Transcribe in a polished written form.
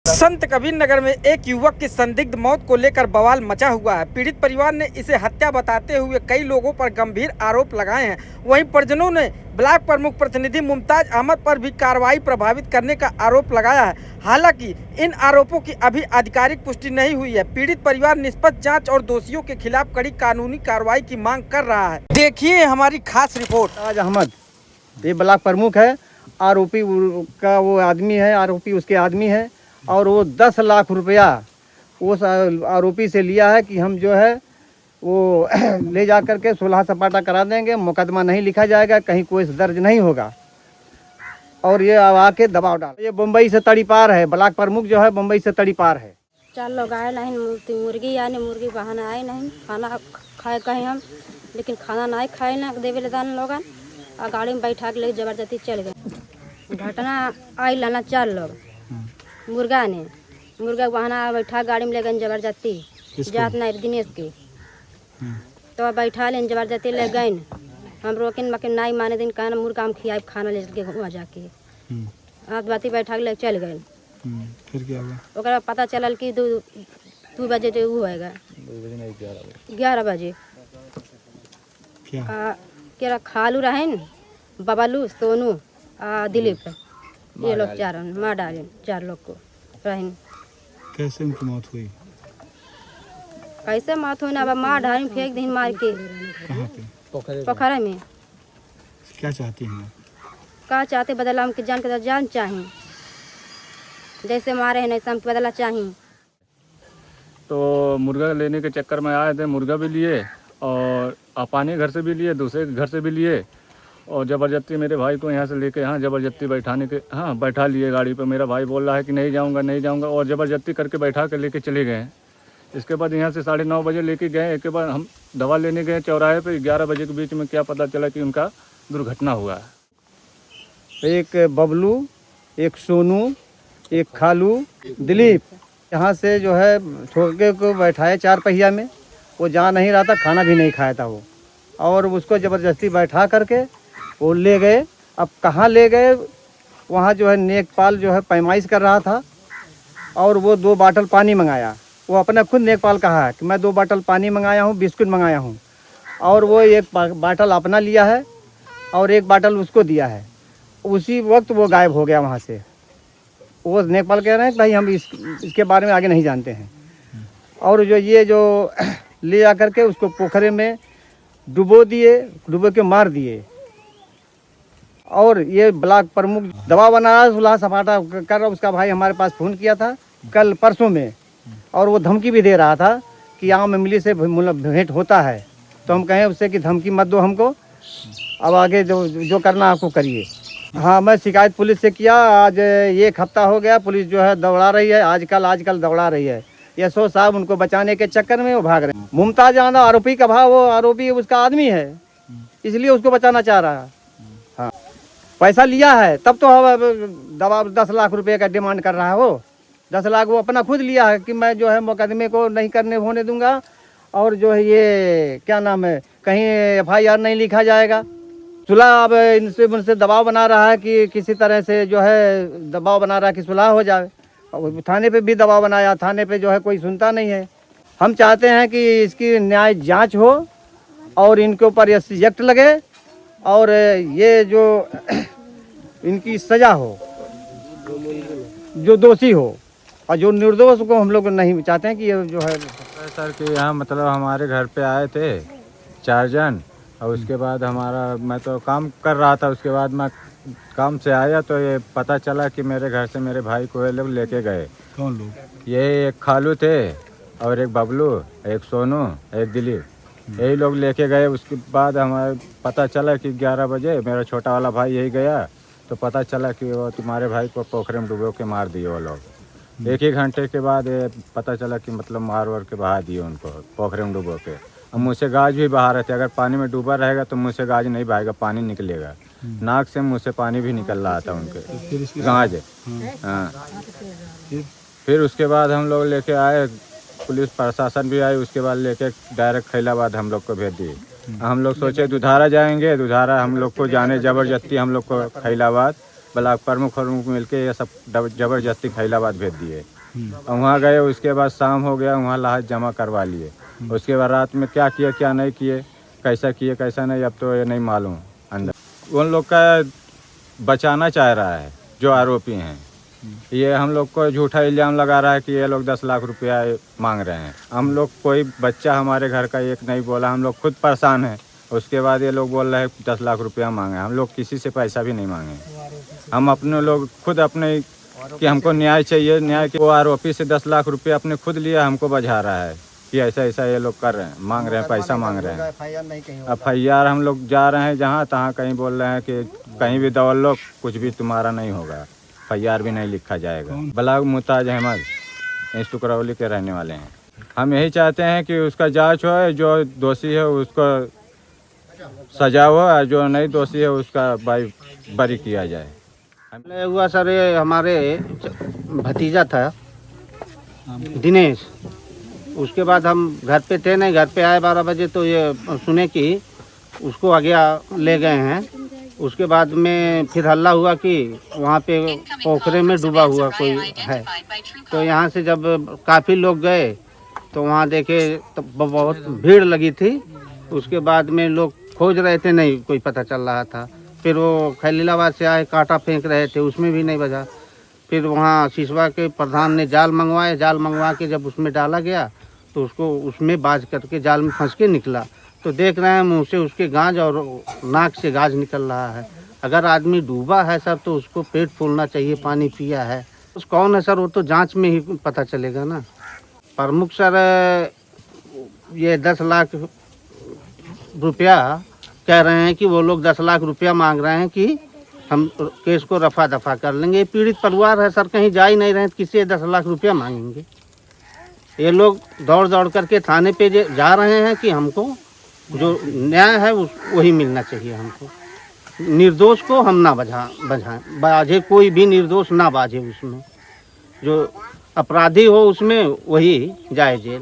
संत कबीर नगर में एक युवक की संदिग्ध मौत को लेकर बवाल मचा हुआ है। पीड़ित परिवार ने इसे हत्या बताते हुए कई लोगों पर गंभीर आरोप लगाए हैं। वहीं परिजनों ने ब्लॉक प्रमुख प्रतिनिधि मुमताज अहमद पर भी कार्रवाई प्रभावित करने का आरोप लगाया है। हालांकि इन आरोपों की अभी आधिकारिक पुष्टि नहीं हुई है। पीड़ित परिवार निष्पक्ष जाँच और दोषियों के खिलाफ कड़ी कानूनी कार्रवाई की मांग कर रहा है। देखिए हमारी खास रिपोर्ट। मुमताज अहमद ये ब्लॉक प्रमुख है, आरोपी का वो आदमी है, आरोपी उसके आदमी है और वो 10 लाख रुपया उस आरोपी से लिया है कि हम जो है वो ले जा कर के सुलह सपाटा करा देंगे, मुकदमा नहीं लिखा जाएगा, कहीं कोई दर्ज नहीं होगा। और ये आके दबाव डाल, ये मुंबई से तड़ी पार है, ब्लॉक प्रमुख जो है मुंबई से तड़ी पार है। 4 लोग आए नहीं, मुर्गी यानी मुर्गी बहाना आए नहीं, खाना खाए कहीं हम, लेकिन खाना नहीं खाए ना देवे दान लोग और गाड़ी में बैठा के ले जबरदस्ती चल गए। घटना आई लाना 4 लोग मुर्गा बहाना बैठा गाड़ी में ले गए जबरदस्ती, जात नहीं दिनेश की तो बैठा लेन जबरदस्ती ले गए। हम रोकिन मकिन नहीं माने दिन कहना मुर्गा हम खियाए खाना ले के वहाँ जाके हाथ बाती बैठा के ले चल गए। फिर क्या हुआ? ओकरा पता चलल कि 2 बजे तो वो होएगा 11 बजे क्या खालू रहें बबलू सोनू दिलीप, ये लोग 4 मार डाले 4 लोग को रहें। कैसे उनकी मौत हुई? कैसे मौत हुई ना, अब मार डाली फेंक दी मार के। कहाँ पे? पोखरा में। क्या चाहती हैं? का चाहते बदला हम जान के जान चाहिए, जैसे मारे हैं नहीं हमके बदला चाहिए। तो मुर्गा लेने के चक्कर में आए थे, मुर्गा भी लिए और पानी घर से भी लिए, दूसरे घर से भी लिए और ज़बरदस्ती मेरे भाई को यहाँ से लेके यहाँ ज़बरदस्ती बैठा लिए गाड़ी पर। मेरा भाई बोल रहा है कि नहीं जाऊँगा और ज़बरदस्ती करके बैठा कर लेके चले गए। इसके बाद यहाँ से 9:30 बजे लेके गए। एक बार हम दवा लेने गए चौराहे पे, 11 बजे के बीच में क्या पता चला कि उनका दुर्घटना हुआ है। एक बबलू, एक सोनू, एक खालू, दिलीप यहाँ से जो है छोड़ के को बैठाया 4 पहिया में। वो जा नहीं रहा था, खाना भी नहीं खाया था वो, और उसको ज़बरदस्ती बैठा करके वो ले गए। अब कहाँ ले गए, वहाँ जो है नेकपाल जो है पैमाइश कर रहा था और वो 2 बाटल पानी मंगाया। वो अपना खुद नेकपाल कहा है कि मैं 2 बाटल पानी मंगाया हूँ, बिस्कुट मंगाया हूँ, और वो 1 बाटल अपना लिया है और 1 बाटल उसको दिया है। उसी वक्त वो गायब हो गया वहाँ से। वो नेपाल कह रहे हैं कि भाई हम इसके बारे में आगे नहीं जानते हैं। और ये जो ले जा करके उसको पोखरे में डुबो के मार दिए। और ये ब्लॉक प्रमुख दबाव बना रहा, सुलह सपाटा कर रहा। उसका भाई हमारे पास फ़ोन किया था कल परसों में, और वो धमकी भी दे रहा था कि आम इमली से भेंट होता है। तो हम कहें उससे कि धमकी मत दो हमको, अब आगे जो करना आपको करिए। हाँ, मैं शिकायत पुलिस से किया। आज 1 हफ्ता हो गया, पुलिस जो है दौड़ा रही है, आजकल दौड़ा रही है। यशो साहब उनको बचाने के चक्कर में वो भाग रहे हैं। मुमताज अहमद आरोपी का भाव, वो आरोपी उसका आदमी है, इसलिए उसको बचाना चाह रहा है। हाँ, पैसा लिया है तब तो दबाव 10 लाख रुपए का डिमांड कर रहा है। वो 10 लाख वो अपना खुद लिया है कि मैं जो है मुकदमे को नहीं करने होने दूंगा, और जो है ये क्या नाम है, कहीं FIR नहीं लिखा जाएगा। सुलह अब इनसे मुझसे दबाव बना रहा है कि किसी तरह से जो है दबाव बना रहा है कि सुलह हो जाए। और थाने पे भी दबाव बनाया, थाने पे जो है कोई सुनता नहीं है। हम चाहते हैं कि इसकी न्याय जांच हो और इनके ऊपर SC एक्ट लगे और ये जो इनकी सज़ा हो, जो दोषी हो, और जो निर्दोष को हम लोग नहीं चाहते हैं कि ये जो है। सर कि यहाँ मतलब हमारे घर पे आए थे 4 जन, और उसके बाद मैं तो काम कर रहा था। उसके बाद मैं काम से आया तो ये पता चला कि मेरे घर से मेरे भाई को ये लोग लेके गए। कौन लोग? ये एक खालू थे और एक बबलू, एक सोनू, एक दिलीप, यही लोग लेके गए। उसके बाद हमें पता चला कि 11 बजे मेरा छोटा वाला भाई यही गया, तो पता चला कि वो तुम्हारे भाई को पोखरे में डुबो के मार दिए वो लोग। 1 घंटे के बाद ये पता चला कि मतलब मार वार के बहा दिए उनको पोखरे में डुबो के। अब मुँह से गाज भी बहा रहे थे। अगर पानी में डूबा रहेगा तो मुँह से गाज नहीं बहेगा, पानी निकलेगा। नाक से मुँह से पानी भी निकल रहा था उनके गाज। हाँ, फिर उसके बाद हम लोग लेके आए, पुलिस प्रशासन भी आई। उसके बाद लेके डायरेक्ट खैलाबाद हम लोग को भेज दिए। हम लोग सोचे दुधारा जाएंगे, दुधारा हम लोग को जाने ज़बरदस्ती हम लोग को खैलाबाद ब्लॉक प्रमुख मिलके ये सब जबरदस्ती खैलाबाद भेज दिए। और वहाँ गए, उसके बाद शाम हो गया, वहाँ लाश जमा करवा लिए। उसके बाद रात में क्या किए क्या नहीं किए, कैसा किए कैसा नहीं, अब तो ये नहीं मालूम। अंदर उन लोग का बचाना चाह रहा है जो आरोपी हैं। ये हम लोग को झूठा इल्ज़ाम लगा रहा है कि ये लोग 10 लाख रुपया मांग रहे हैं। हम लोग कोई बच्चा हमारे घर का एक नहीं बोला, हम लोग खुद परेशान हैं। उसके बाद ये लोग बोल रहे हैं 10 लाख रुपया मांगे। हम लोग किसी से पैसा भी नहीं मांगे। हम अपने लोग खुद अपने कि हमको न्याय चाहिए, न्याय के वो आरोपी से 10 लाख रुपया अपने खुद लिया, हमको बजा रहा है कि ऐसा ऐसा ये लोग कर रहे हैं, मांग रहे हैं, पैसा मांग रहे हैं। FIR हम लोग जा रहे हैं जहाँ तहाँ, कहीं बोल रहे हैं कि कहीं भी दौड़ लो, कुछ भी तुम्हारा नहीं होगा, FIR भी नहीं लिखा जाएगा। ब्लॉक मुमताज अहमद सुकरौली के रहने वाले हैं। हम यही चाहते हैं कि उसका जांच हो, जो दोषी है उसको सजा हो, और जो नहीं दोषी है उसका बरी किया जाए। हुआ सर, ये हमारे भतीजा था दिनेश। उसके बाद हम घर पे थे नहीं, घर पे आए 12 बजे तो ये सुने कि उसको आगे ले गए हैं। उसके बाद में फिर हल्ला हुआ कि वहाँ पे पोखरे में डूबा हुआ कोई है। तो यहाँ से जब काफ़ी लोग गए तो वहाँ देखे तो बहुत भीड़ लगी थी। उसके बाद में लोग खोज रहे थे, नहीं कोई पता चल रहा था। फिर वो खलीलाबाद से आए, कांटा फेंक रहे थे, उसमें भी नहीं बजा। फिर वहाँ सिसवा के प्रधान ने जाल मंगवाए, जाल मंगवा के जब उसमें डाला गया तो उसको उसमें बाज करके जाल में फंस के निकला। तो देख रहे हैं मुँह से उसके गाज और नाक से गाज निकल रहा है। अगर आदमी डूबा है सर तो उसको पेट फूलना चाहिए, पानी पिया है। उस कौन है सर, वो तो जांच में ही पता चलेगा ना। प्रमुख सर ये 10 लाख रुपया कह रहे हैं कि वो लोग 10 लाख रुपया मांग रहे हैं कि हम केस को रफा दफा कर लेंगे। पीड़ित परिवार है सर, कहीं जा ही नहीं रहे, किसी 10 लाख रुपया मांगेंगे। ये लोग दौड़ दौड़ करके थाने पे जा रहे हैं कि हमको जो न्याय है वही मिलना चाहिए। हमको निर्दोष को हम ना बजाएं, बाजे कोई भी निर्दोष ना बाजे। उसमें जो अपराधी हो उसमें वही जाए जेल।